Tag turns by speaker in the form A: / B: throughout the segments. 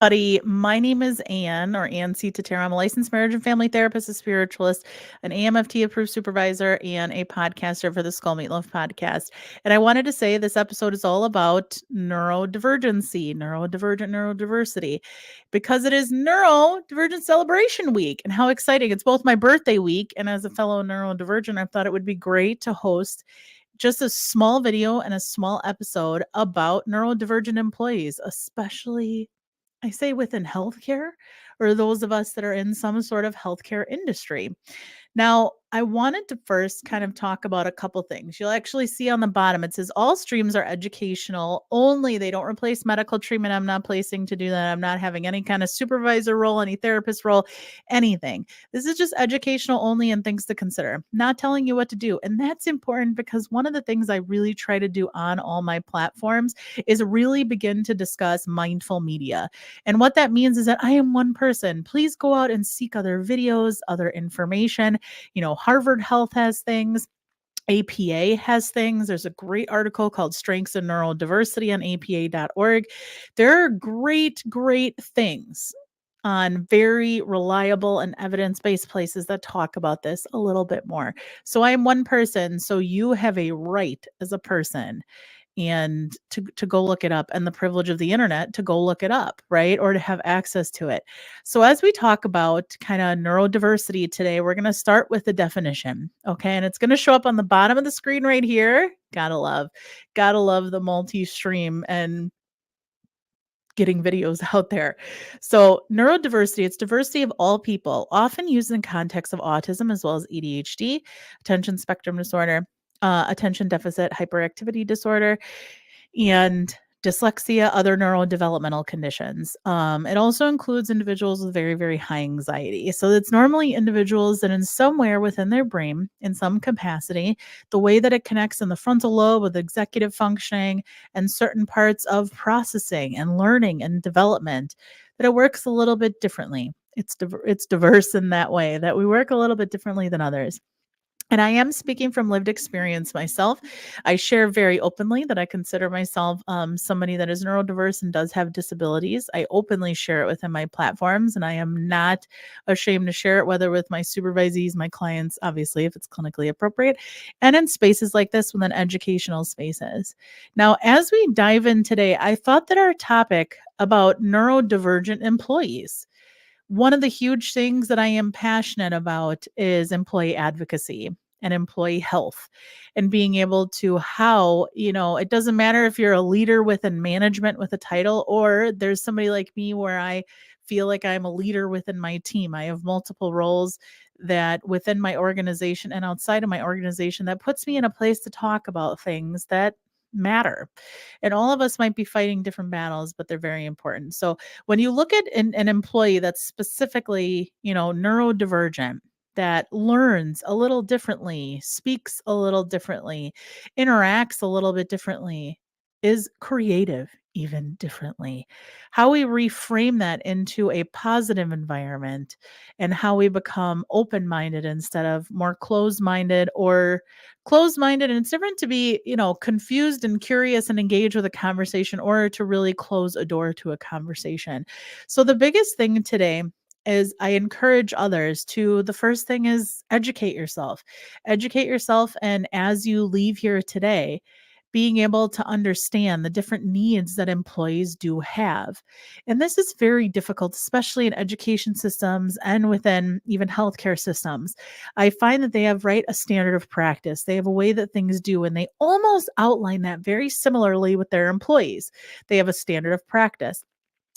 A: Buddy, my name is Ann or Ann C. Tatera. I'm a licensed marriage and family therapist, a spiritualist, an AMFT approved supervisor, and a podcaster for the Skull Meatloaf podcast. And I wanted to say this episode is all about neurodivergency, neurodiversity, because it is Neurodivergent Celebration Week. And how exciting! It's both my birthday week, and as a fellow neurodivergent, I thought it would be great to host just a small video and a small episode about neurodivergent employees, especially I say within healthcare or those of us that are in some sort of healthcare industry. Now, I wanted to first kind of talk about a couple things. You'll actually see on the bottom, it says all streams are educational only. They don't replace medical treatment. I'm not placing to do that. I'm not having any kind of supervisor role, any therapist role, anything. This is just educational only and things to consider. Not telling you what to do. And that's important because one of the things I really try to do on all my platforms is really begin to discuss mindful media. And what that means is that I am one person. Please go out and seek other videos, other information. Harvard Health has things. APA has things. There's a great article called Strengths in Neurodiversity on apa.org. There are great, great things on very reliable and evidence-based places that talk about this a little bit more. So I am one person. So you have a right as a person and to go look it up, and the privilege of the internet to go look it up, right? Or to have access to it. So as we talk about kind of neurodiversity today, we're going to start with the definition. Okay. And it's going to show up on the bottom of the screen right here. Gotta love the multi-stream and getting videos out there. So neurodiversity, it's diversity of all people, often used in context of autism as well as ADHD, attention spectrum disorder, attention deficit hyperactivity disorder, and dyslexia, other neurodevelopmental conditions. It also includes individuals with very, very high anxiety. So it's normally individuals that in somewhere within their brain, in some capacity, the way that it connects in the frontal lobe with executive functioning and certain parts of processing and learning and development, that it works a little bit differently. It's diverse in that way that we work a little bit differently than others. And I am speaking from lived experience myself. I share very openly that I consider myself somebody that is neurodiverse and does have disabilities. I openly share it within my platforms, and I am not ashamed to share it, whether with my supervisees, my clients, obviously, if it's clinically appropriate, and in spaces like this within educational spaces. Now, as we dive in today, I thought that our topic about neurodivergent employees, one of the huge things that I am passionate about is employee advocacy and employee health and being able to it doesn't matter if you're a leader within management with a title or there's somebody like me where I feel like I'm a leader within my team. I have multiple roles that within my organization and outside of my organization that puts me in a place to talk about things that matter. And all of us might be fighting different battles, but they're very important. So when you look at an employee that's specifically, neurodivergent, that learns a little differently, speaks a little differently, interacts a little bit differently, is creative even differently. How we reframe that into a positive environment and how we become open minded instead of more closed minded or closed minded. And it's different to be, confused and curious and engage with a conversation or to really close a door to a conversation. So the biggest thing today is I encourage others the first thing is educate yourself. Educate yourself. And as you leave here today, being able to understand the different needs that employees do have. And this is very difficult, especially in education systems and within even healthcare systems. I find that they have, right, a standard of practice. They have a way that things do, and they almost outline that very similarly with their employees. They have a standard of practice.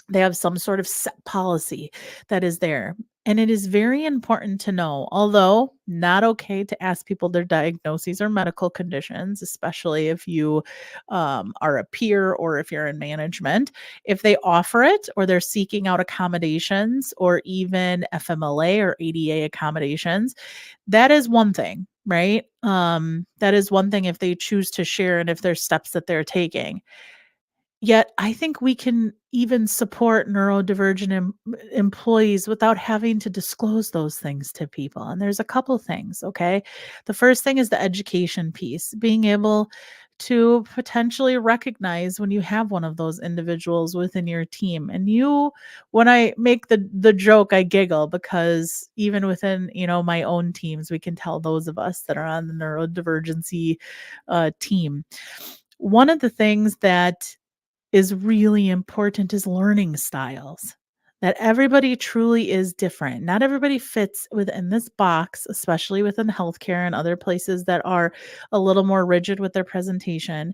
A: They have some sort of set policy that is there. And it is very important to know, although not okay to ask people their diagnoses or medical conditions, especially if you are a peer or if you're in management, if they offer it or they're seeking out accommodations or even FMLA or ADA accommodations, that is one thing, right? That is one thing if they choose to share and if there's steps that they're taking. Yet, I think we can even support neurodivergent employees without having to disclose those things to people. And there's a couple things, okay? The first thing is the education piece, being able to potentially recognize when you have one of those individuals within your team. And when I make the joke, I giggle because even within, my own teams, we can tell those of us that are on the neurodivergency team. One of the things that is really important is learning styles. That everybody truly is different. Not everybody fits within this box, especially within healthcare and other places that are a little more rigid with their presentation.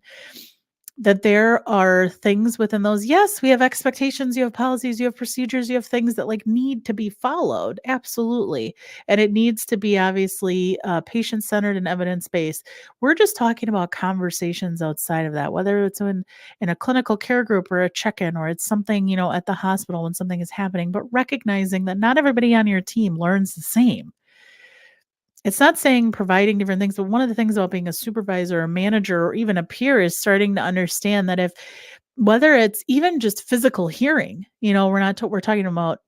A: That there are things within those. Yes, we have expectations, you have policies, you have procedures, you have things that like need to be followed. Absolutely. And it needs to be obviously patient centered and evidence based. We're just talking about conversations outside of that, whether it's in a clinical care group or a check-in, or it's something, at the hospital when something is happening, but recognizing that not everybody on your team learns the same. It's not saying providing different things, but one of the things about being a supervisor or manager or even a peer is starting to understand that if whether it's even just physical hearing, we're talking about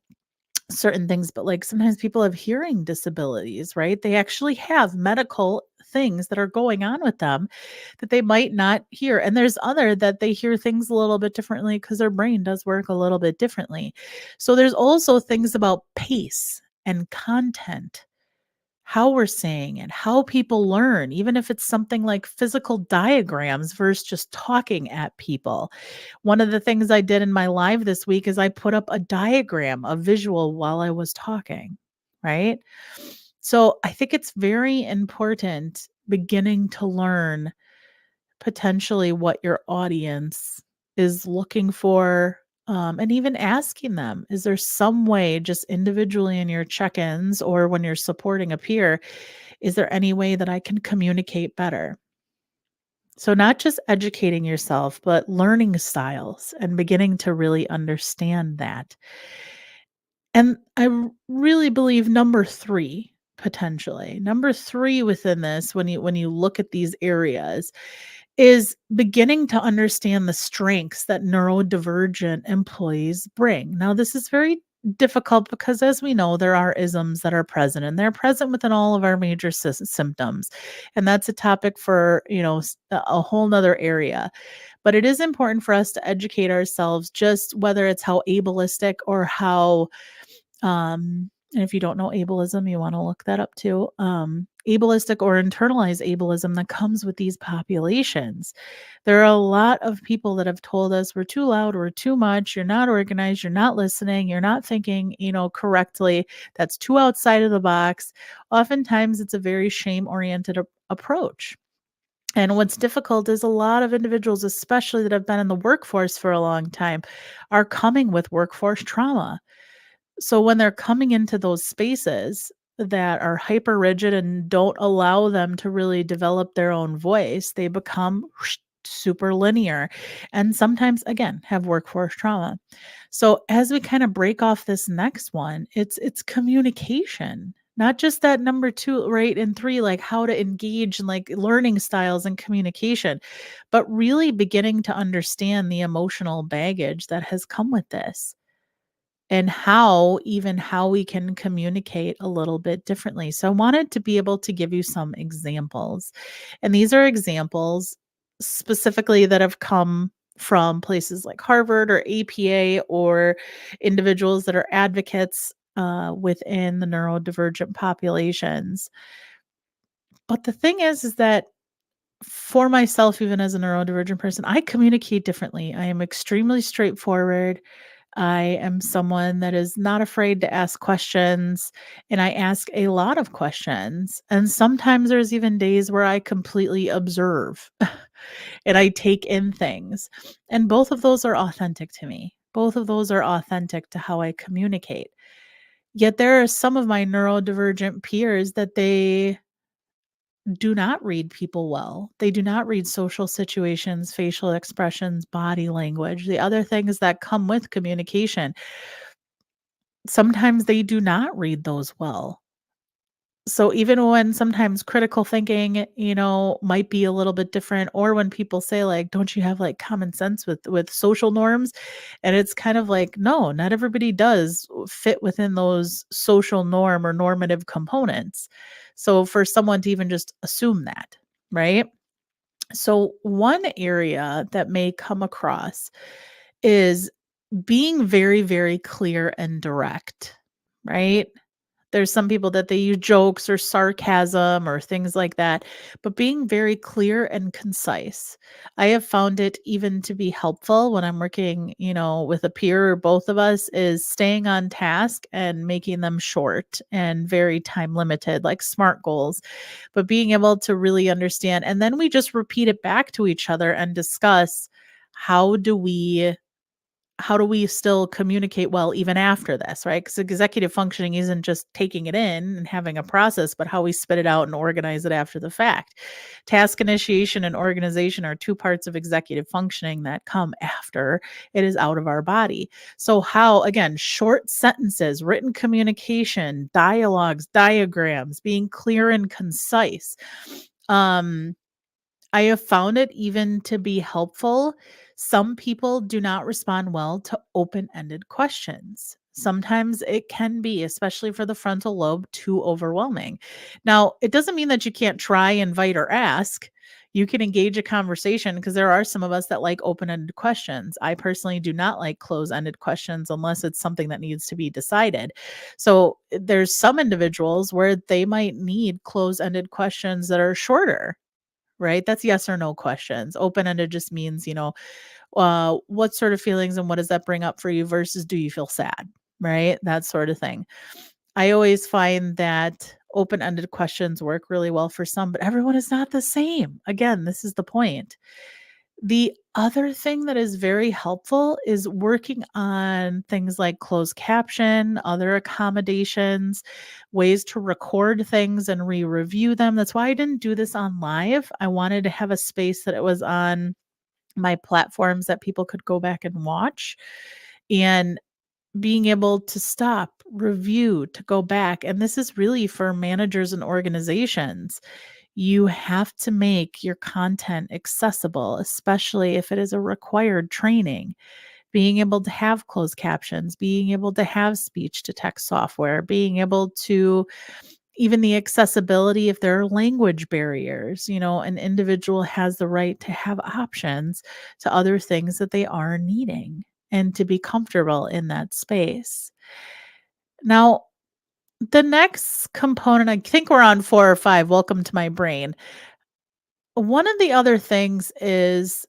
A: certain things, but like sometimes people have hearing disabilities, right? They actually have medical things that are going on with them that they might not hear. And there's other that they hear things a little bit differently because their brain does work a little bit differently. So there's also things about pace and content, how we're saying it, how people learn, even if it's something like physical diagrams versus just talking at people. One of the things I did in my live this week is I put up a diagram, a visual while I was talking, right? So I think it's very important beginning to learn potentially what your audience is looking for, and even asking them, is there some way just individually in your check-ins or when you're supporting a peer, is there any way that I can communicate better? So not just educating yourself, but learning styles and beginning to really understand that. And really believe number 3 within this, when you look at these areas, is beginning to understand the strengths that neurodivergent employees bring. Now, this is very difficult because, as we know, there are isms that are present, and they're present within all of our major symptoms. And that's a topic for, a whole nother area. But it is important for us to educate ourselves, just whether it's how ableistic or how and if you don't know ableism, you want to look that up too. Ableistic or internalized ableism that comes with these populations. There are a lot of people that have told us we're too loud, we're too much, you're not organized, you're not listening, you're not thinking, correctly. That's too outside of the box. Oftentimes it's a very shame-oriented approach. And what's difficult is a lot of individuals, especially that have been in the workforce for a long time, are coming with workforce trauma. So when they're coming into those spaces that are hyper rigid and don't allow them to really develop their own voice, they become super linear and sometimes again have workforce trauma. So as we kind of break off this next one, it's communication. Not just that number 2, right? And 3, like how to engage and like learning styles and communication, but really beginning to understand the emotional baggage that has come with this and how we can communicate a little bit differently. So I wanted to be able to give you some examples. And these are examples specifically that have come from places like Harvard or APA or individuals that are advocates within the neurodivergent populations. But the thing is that for myself, even as a neurodivergent person, I communicate differently. I am extremely straightforward. I am someone that is not afraid to ask questions, and I ask a lot of questions. And sometimes there's even days where I completely observe and I take in things. And both of those are authentic to me. Both of those are authentic to how I communicate. Yet there are some of my neurodivergent peers that they do not read people well. They do not read social situations, facial expressions, body language, the other things that come with communication. Sometimes they do not read those well. So even when sometimes critical thinking, might be a little bit different, or when people say like, don't you have like common sense with social norms? And it's kind of like, no, not everybody does fit within those social norm or normative components. So for someone to even just assume that, right? So, one area that may come across is being very, very clear and direct, right? There's some people that they use jokes or sarcasm or things like that, but being very clear and concise. I have found it even to be helpful when I'm working, with a peer or both of us, is staying on task and making them short and very time limited, like SMART goals, but being able to really understand. And then we just repeat it back to each other and discuss how do we how do we still communicate well even after this, right? Because executive functioning isn't just taking it in and having a process, but how we spit it out and organize it after the fact. Task initiation and organization are two parts of executive functioning that come after it is out of our body. So, how, again, short sentences, written communication, dialogues, diagrams, being clear and concise. Um, I have found it even to be helpful. Some people do not respond well to open ended questions. Sometimes it can be, especially for the frontal lobe, too overwhelming. Now, it doesn't mean that you can't try, invite, or ask. You can engage a conversation because there are some of us that like open ended questions. I personally do not like close ended questions unless it's something that needs to be decided. So there's some individuals where they might need close ended questions that are shorter, right? That's yes or no questions. Open-ended just means, what sort of feelings and what does that bring up for you versus do you feel sad, right? That sort of thing. I always find that open-ended questions work really well for some, but everyone is not the same. Again, this is the point. The other thing that is very helpful is working on things like closed caption, other accommodations, ways to record things and re-review them. That's why I didn't do this on live. I wanted to have a space that it was on my platforms that people could go back and watch, and being able to stop, review, to go back. And this is really for managers and organizations. You have to make your content accessible, especially if it is a required training. Being able to have closed captions, being able to have speech to text software, being able to, even the accessibility if there are language barriers. An individual has the right to have options to other things that they are needing and to be comfortable in that space. Now, the next component, I think we're on 4 or 5. Welcome to my brain. One of the other things is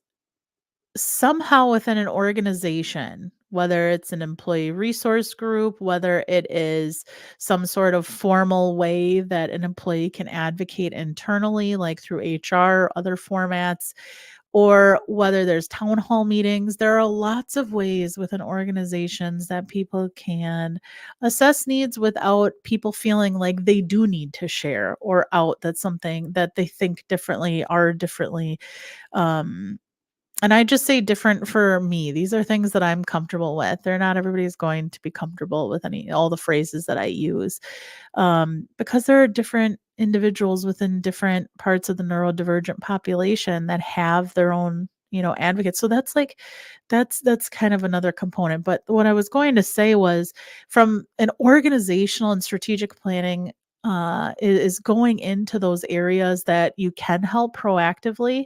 A: somehow within an organization, whether it's an employee resource group, whether it is some sort of formal way that an employee can advocate internally, like through HR or other formats, or whether there's town hall meetings, there are lots of ways within organizations that people can assess needs without people feeling like they do need to share or out that something that they think differently are differently. Um, and I just say different for me. These are things that I'm comfortable with. They're not everybody's going to be comfortable with all the phrases that I use, because there are different individuals within different parts of the neurodivergent population that have their own, advocates. So that's kind of another component. But what I was going to say was, from an organizational and strategic planning, is going into those areas that you can help proactively,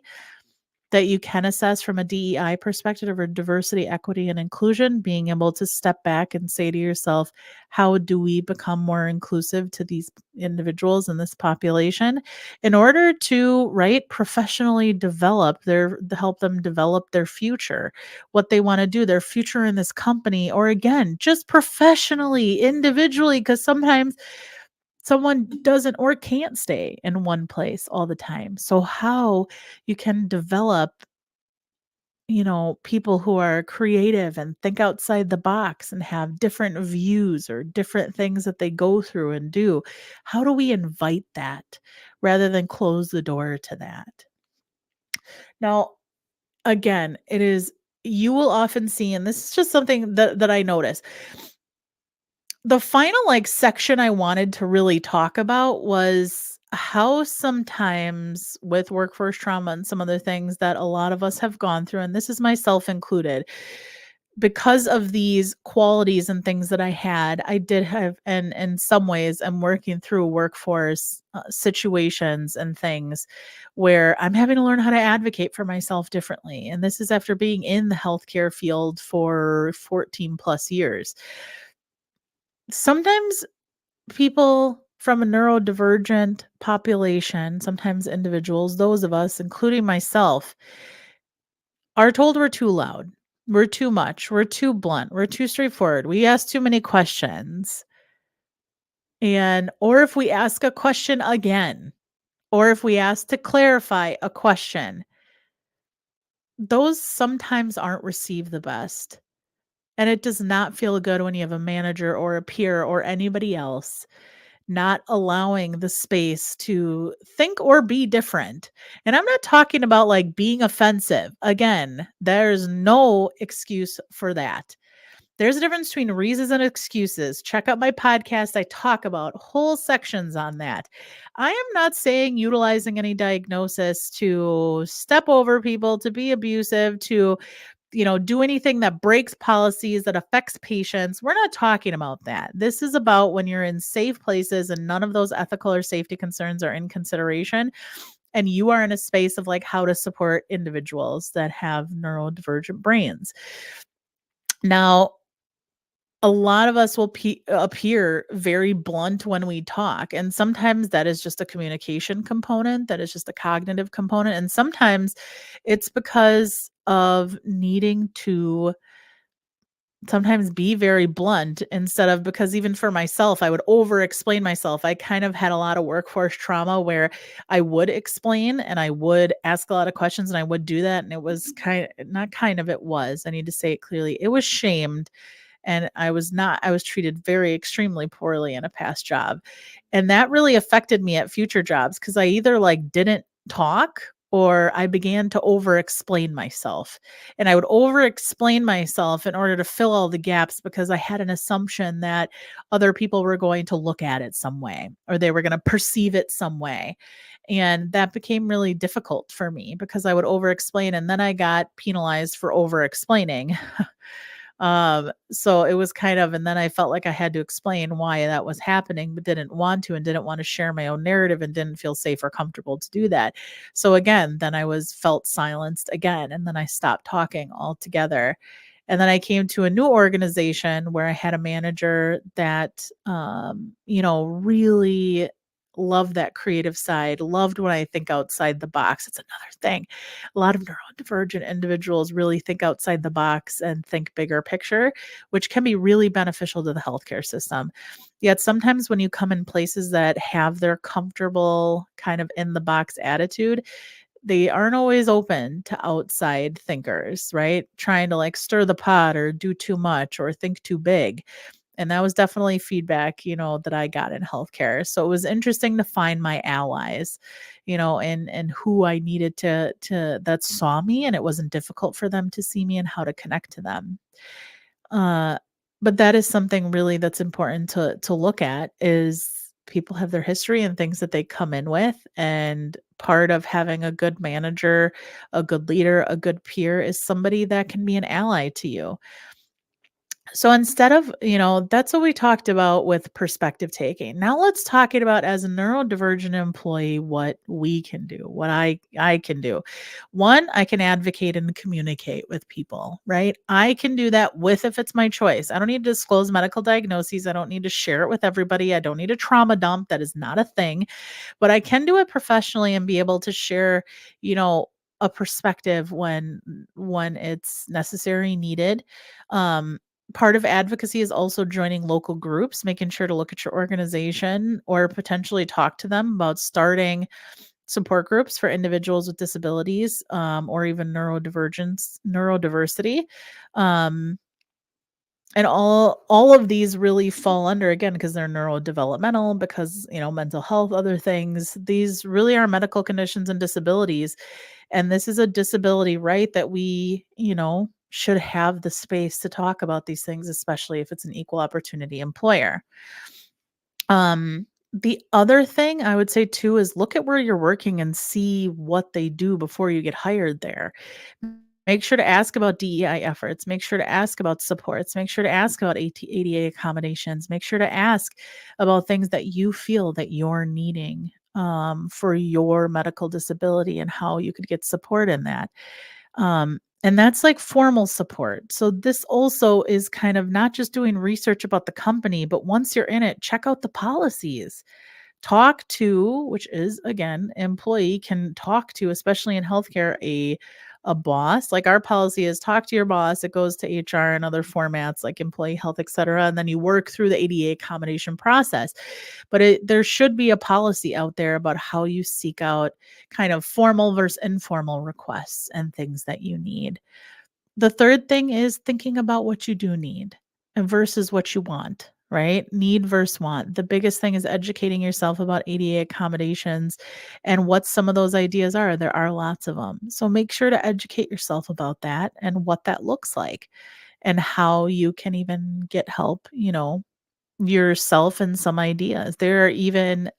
A: that you can assess from a DEI perspective or diversity, equity, and inclusion, being able to step back and say to yourself, how do we become more inclusive to these individuals in this population in order to, right, professionally help them develop their future, what they want to do, their future in this company, or again, just professionally, individually, because sometimes someone doesn't or can't stay in one place all the time. So how you can develop, people who are creative and think outside the box and have different views or different things that they go through and do. How do we invite that rather than close the door to that? Now, again, you will often see, and this is just something that I notice. The final, section I wanted to really talk about was how sometimes with workforce trauma and some other things that a lot of us have gone through, and this is myself included, because of these qualities and things that I had, I did have, and in some ways, I'm working through workforce situations and things where I'm having to learn how to advocate for myself differently. And this is after being in the healthcare field for 14 plus years. Sometimes people from a neurodivergent population, sometimes individuals, those of us, including myself, are told we're too loud, we're too much, we're too blunt, we're too straightforward, we ask too many questions. And, or if we ask a question again, or if we ask to clarify a question, those sometimes aren't received the best. And it does not feel good when you have a manager or a peer or anybody else not allowing the space to think or be different. And I'm not talking about like being offensive. Again, there's no excuse for that. There's a difference between reasons and excuses. Check out my podcast. I talk about whole sections on that. I am not saying utilizing any diagnosis to step over people, to be abusive, to do anything that breaks policies, that affects patients. We're not talking about that. This is about when you're in safe places and none of those ethical or safety concerns are in consideration. And you are in a space of like how to support individuals that have neurodivergent brains. Now, a lot of us will appear very blunt when we talk. And sometimes that is just a communication component, that is just a cognitive component. And sometimes it's because of needing to sometimes be very blunt instead of, because even for myself, I would over explain myself. I kind of had a lot of workforce trauma where I would explain and I would ask a lot of questions and I would do that. And it was not kind of, it was, I need to say it clearly. It was shamed and I was treated very extremely poorly in a past job. And that really affected me at future jobs because I either like didn't talk or I began to over explain myself. And I would over explain myself in order to fill all the gaps because I had an assumption that other people were going to look at it some way or they were going to perceive it some way. And that became really difficult for me because I would over explain and then I got penalized for over explaining. So it was kind of, and then I felt like I had to explain why that was happening, but didn't want to and didn't want to share my own narrative and didn't feel safe or comfortable to do that. So again, then I was felt silenced again, and then I stopped talking altogether. And then I came to a new organization where I had a manager that, really loved that creative side, loved when I think outside the box. It's another thing. A lot of neurodivergent individuals really think outside the box and think bigger picture, which can be really beneficial to the healthcare system. Yet sometimes when you come in places that have their comfortable kind of in the box attitude, they aren't always open to outside thinkers, right? Trying to like stir the pot or do too much or think too big. And that was definitely feedback, that I got in healthcare. So it was interesting to find my allies, and who I needed to that saw me and it wasn't difficult for them to see me and how to connect to them. Uh, but that is something really that's important to look at is people have their history and things that they come in with. And part of having a good manager, a good leader, a good peer is somebody that can be an ally to you. So instead of, that's what we talked about with perspective taking. Now let's talk it about as a neurodivergent employee, what we can do, what I can do. One, I can advocate and communicate with people, right? I can do that with if it's my choice. I don't need to disclose medical diagnoses. I don't need to share it with everybody. I don't need a trauma dump. That is not a thing. But I can do it professionally and be able to share, a perspective when it's necessary, needed. Um, Part of advocacy is also joining local groups, making sure to look at your organization or potentially talk to them about starting support groups for individuals with disabilities, or even neurodiversity. Um, and all of these really fall under, again, because they're neurodevelopmental, because, mental health, other things. These really are medical conditions and disabilities. And this is a disability right that we, should have the space to talk about these things, especially if it's an equal opportunity employer. The other thing I would say too is look at where you're working and see what they do before you get hired there. Make sure to ask about DEI efforts. Make sure to ask about supports. Make sure to ask about ADA accommodations. Make sure to ask about things that you feel that you're needing for your medical disability and how you could get support in that. And that's like formal support. So this also is kind of not just doing research about the company, but once you're in it, check out the policies. Talk to, which is again, employee can talk to, especially in healthcare, a boss. Like our policy is talk to your boss. It goes to HR and other formats like employee health, et cetera. And then you work through the ADA accommodation process. But there should be a policy out there about how you seek out kind of formal versus informal requests and things that you need. The third thing is thinking about what you do need and versus what you want, right? Need versus want. The biggest thing is educating yourself about ADA accommodations and what some of those ideas are. There are lots of them. So make sure to educate yourself about that and what that looks like and how you can even get help, yourself and some ideas. There are even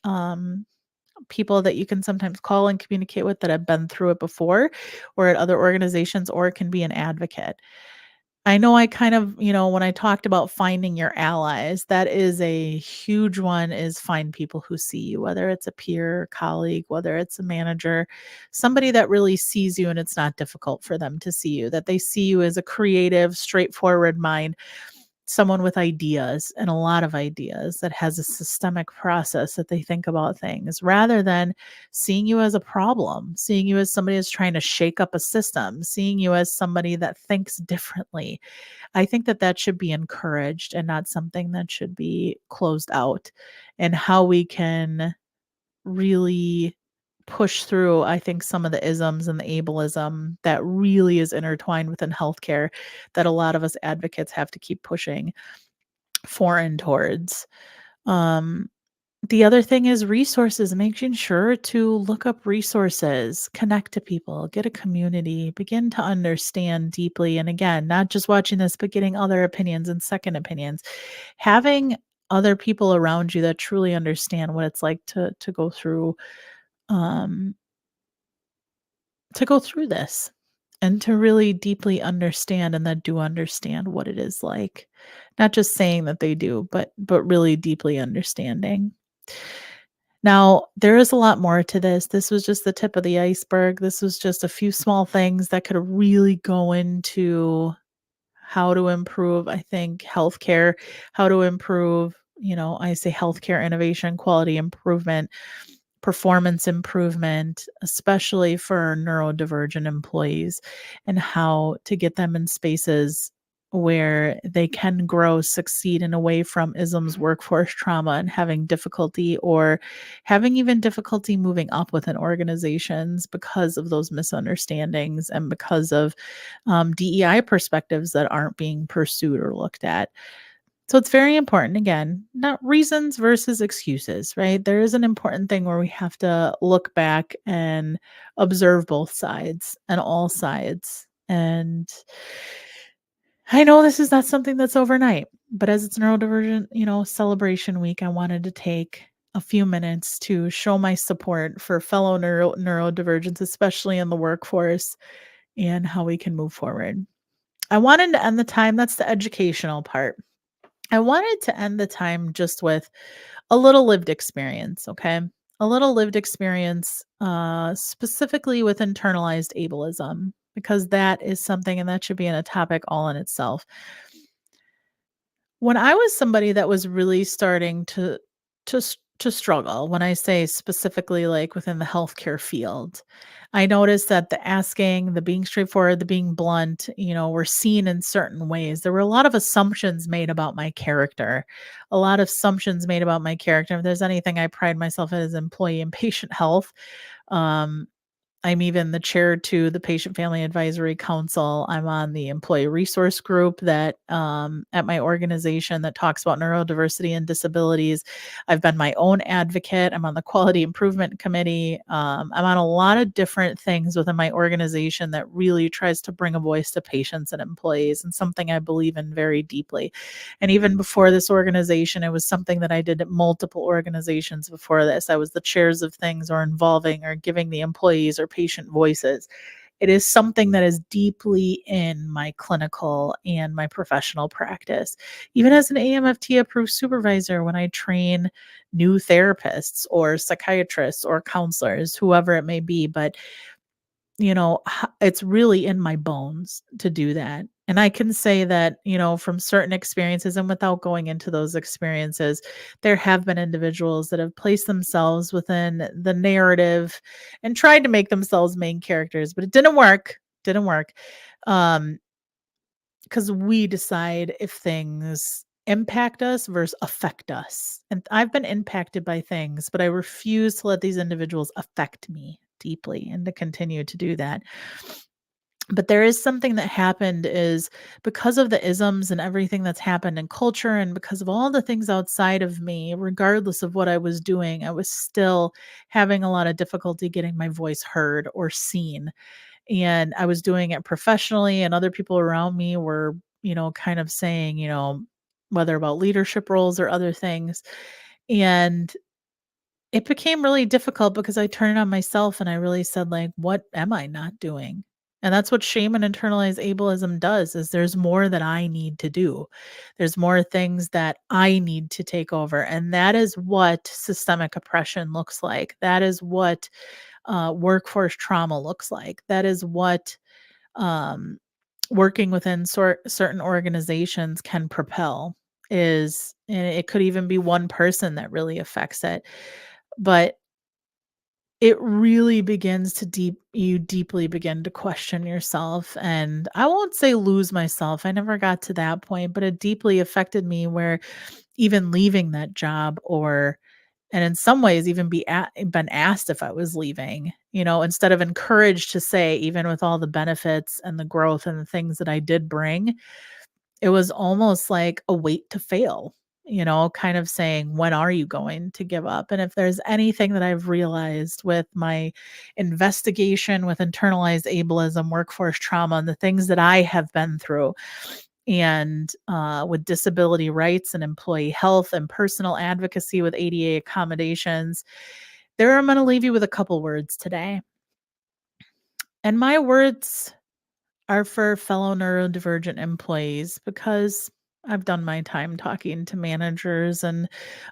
A: people that you can sometimes call and communicate with that have been through it before or at other organizations, or it can be an advocate. I know I kind of, when I talked about finding your allies, that is a huge one, is find people who see you, whether it's a peer, colleague, whether it's a manager, somebody that really sees you and it's not difficult for them to see you, that they see you as a creative, straightforward mind, someone with ideas and a lot of ideas that has a systemic process that they think about things rather than seeing you as a problem, seeing you as somebody who's trying to shake up a system, seeing you as somebody that thinks differently. I think that that should be encouraged and not something that should be closed out. And how we can really push through, I think, some of the isms and the ableism that really is intertwined within healthcare that a lot of us advocates have to keep pushing for and towards. Um, the other thing is resources, making sure to look up resources, connect to people, get a community, begin to understand deeply. And again, not just watching this, but getting other opinions and second opinions, having other people around you that truly understand what it's like um, to go through this and to really deeply understand and that do understand what it is like. Not just saying that they do, but really deeply understanding. Now, there is a lot more to this. This was just the tip of the iceberg. This was just a few small things that could really go into how to improve, I think, healthcare, how to improve, I say healthcare innovation, quality improvement, performance improvement, especially for neurodivergent employees, and how to get them in spaces where they can grow, succeed, and away from isms, workforce trauma, and having difficulty or having even difficulty moving up within organizations because of those misunderstandings and because of DEI perspectives that aren't being pursued or looked at. So it's very important, again, not reasons versus excuses, right? There is an important thing where we have to look back and observe both sides and all sides. And I know this is not something that's overnight, but as it's neurodivergent, celebration week, I wanted to take a few minutes to show my support for fellow neurodivergents, especially in the workforce, and how we can move forward. I wanted to end the time, that's the educational part. I wanted to end the time just with a little lived experience, okay? A little lived experience, specifically with internalized ableism, because that is something, and that should be in a topic all in itself. When I was somebody that was really starting to struggle, when I say specifically like within the healthcare field, I noticed that the asking, the being straightforward, the being blunt, were seen in certain ways. There were a lot of assumptions made about my character, a lot of assumptions made about my character. If there's anything I pride myself in as employee and patient health, um, I'm even the chair to the Patient Family Advisory Council. I'm on the employee resource group that at my organization that talks about neurodiversity and disabilities. I've been my own advocate. I'm on the quality improvement committee. I'm on a lot of different things within my organization that really tries to bring a voice to patients and employees, and something I believe in very deeply. And even before this organization, it was something that I did at multiple organizations before this. I was the chairs of things or involving or giving the employees or patient voices. It is something that is deeply in my clinical and my professional practice. Even as an AMFT approved supervisor, when I train new therapists or psychiatrists or counselors, whoever it may be, but it's really in my bones to do that. And I can say that, from certain experiences and without going into those experiences, there have been individuals that have placed themselves within the narrative and tried to make themselves main characters, but it didn't work. Didn't work. Um, because we decide if things impact us versus affect us. And I've been impacted by things, but I refuse to let these individuals affect me deeply and to continue to do that. But there is something that happened is because of the isms and everything that's happened in culture and because of all the things outside of me, regardless of what I was doing, I was still having a lot of difficulty getting my voice heard or seen. And I was doing it professionally, and other people around me were, kind of saying, whether about leadership roles or other things. And it became really difficult because I turned on myself and I really said, like, what am I not doing? And that's what shame and internalized ableism does is there's more that I need to do. There's more things that I need to take over. And that is what systemic oppression looks like. That is what workforce trauma looks like. That is what um, working within certain organizations can propel is, and it could even be one person that really affects it. But it really begins to you deeply begin to question yourself, and I won't say lose myself. I never got to that point, but it deeply affected me where even leaving that job and in some ways even been asked if I was leaving, instead of encouraged to say, even with all the benefits and the growth and the things that I did bring, it was almost like a wait to fail, kind of saying, "When are you going to give up?" And if there's anything that I've realized with my investigation with internalized ableism, workforce trauma, and the things that I have been through, and with disability rights and employee health and personal advocacy with ADA accommodations, I'm going to leave you with a couple words today. And my words are for fellow neurodivergent employees because I've done my time talking to managers and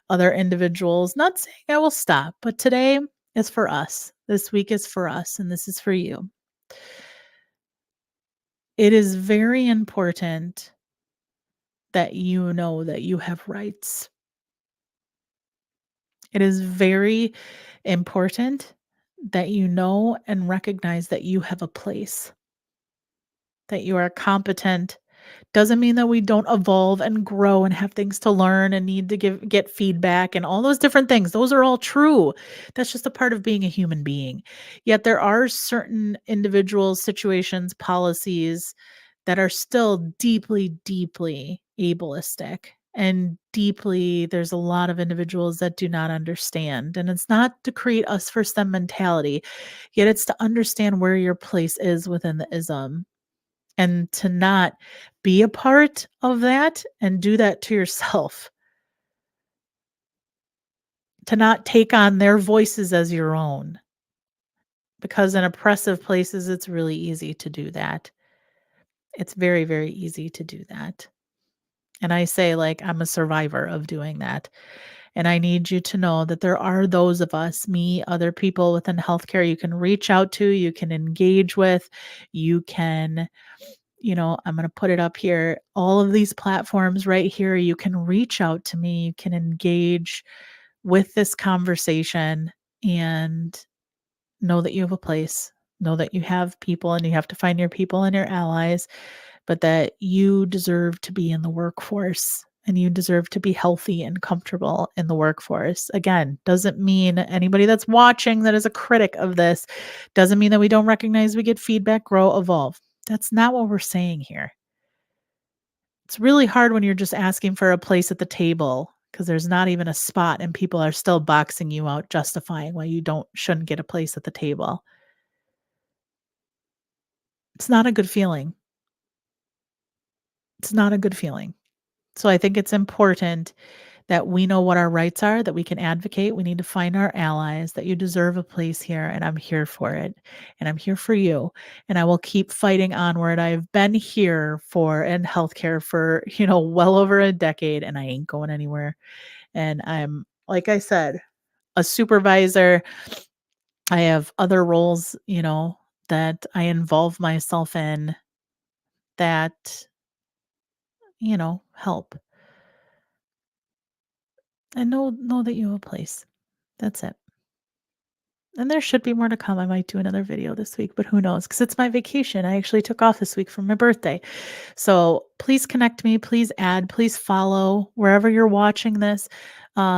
A: other individuals. Not saying I will stop, but today is for us. This week is for us, and this is for you. It is very important that you know that you have rights. It is very important that you know and recognize that you have a place, that you are competent. Doesn't mean that we don't evolve and grow and have things to learn and need to get feedback and all those different things. Those are all true. That's just a part of being a human being. Yet there are certain individuals, situations, policies that are still deeply, deeply ableistic and deeply there's a lot of individuals that do not understand. And it's not to create us first them mentality, yet it's to understand where your place is within the ism and to not be a part of that and do that to yourself, to not take on their voices as your own. Because in oppressive places, it's really easy to do that. It's very, very easy to do that. And I say, like, I'm a survivor of doing that. And I need you to know that there are those of us, me, other people within healthcare you can reach out to, you can engage with, you can I'm going to put it up here. All of these platforms right here, you can reach out to me, you can engage with this conversation and know that you have a place, know that you have people and you have to find your people and your allies, but that you deserve to be in the workforce and you deserve to be healthy and comfortable in the workforce. Again, doesn't mean anybody that's watching that is a critic of this doesn't mean that we don't recognize we get feedback, grow, evolve. That's not what we're saying here. It's really hard when you're just asking for a place at the table because there's not even a spot and people are still boxing you out, justifying why you shouldn't get a place at the table. It's not a good feeling. It's not a good feeling. So I think it's important that we know what our rights are, that we can advocate. We need to find our allies, that you deserve a place here, and I'm here for it. And I'm here for you. And I will keep fighting onward. I've been here for in healthcare for, well over a decade, and I ain't going anywhere. And I'm, like I said, a supervisor. I have other roles, that I involve myself in that, help. And know that you have a place. That's it. And there should be more to come. I might do another video this week, but who knows? Because it's my vacation. I actually took off this week for my birthday. So please connect me. Please add. Please follow wherever you're watching this.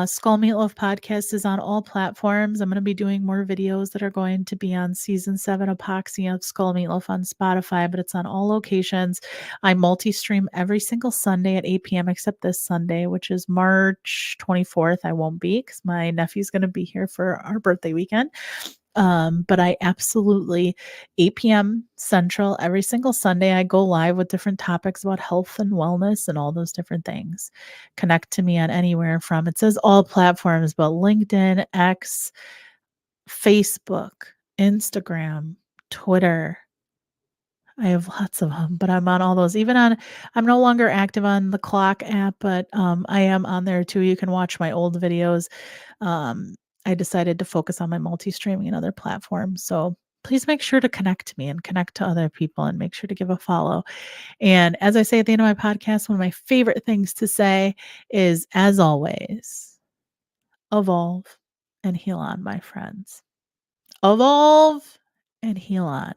A: Skull Meatloaf Podcast is on all platforms. I'm going to be doing more videos that are going to be on season 7 Epoxy of Skull Meatloaf on Spotify, but it's on all locations. I multi-stream every single Sunday at 8 p.m. except this Sunday, which is March 24th. I won't be because my nephew's going to be here for our birthday weekend. But I absolutely 8 p.m. Central every single Sunday, I go live with different topics about health and wellness and all those different things. Connect to me on anywhere from, it says all platforms, but LinkedIn, X, Facebook, Instagram, Twitter. I have lots of them, but I'm on all those. I'm no longer active on the Clock app, but I am on there too. You can watch my old videos. I decided to focus on my multi-streaming and other platforms. So please make sure to connect to me and connect to other people and make sure to give a follow. And as I say at the end of my podcast, one of my favorite things to say is, as always, evolve and heal on, my friends. Evolve and heal on.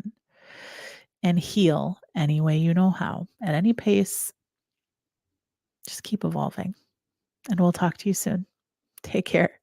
A: And heal any way you know how, at any pace. Just keep evolving. And we'll talk to you soon. Take care.